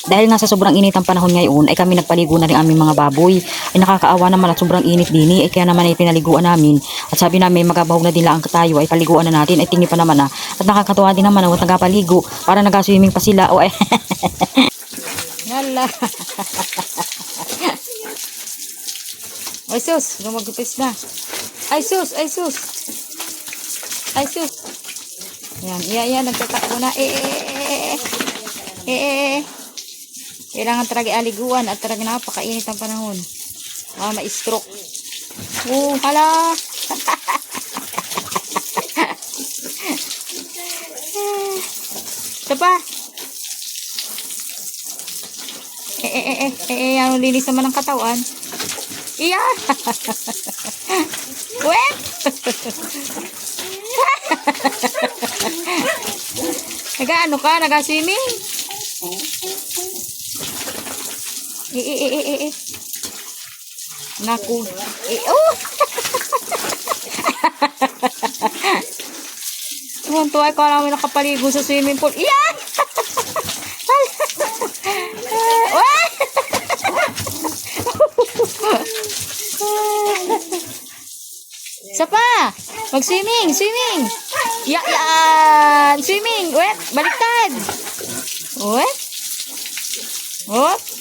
Dahil nga sa sobrang init ang panahon ngayon, ay kami nagpaligo na rin aming mga baboy. Ay nakakaawa naman at sobrang init din ay kaya naman ay pinaliguan namin. At sabi namin magabahog na din lang tayo ay paliguan na natin. Ay tingi pa naman At nakakatuwa din naman at nagapaligo. Para nagaswimming pa sila. O Hala. Ay sus, gumagupis na. Ay sus, ay sus. Ay sus. Yan, nagtatakbo na. Kailangan talaga aliguan at talaga napakainit ang panahon. Ma-stroke. Hala. Ito pa. Ang linis naman ng katawan. Iya. Wet. Nag-ano ka? Nag-swimming? Naku. Tuwan-tuwa ko namin nakapaligo sa swimming pool. Iyan! Isa pa! Mag-swimming! Swimming! Yan! Swimming! Wet! Baliktad! Wet! Wet!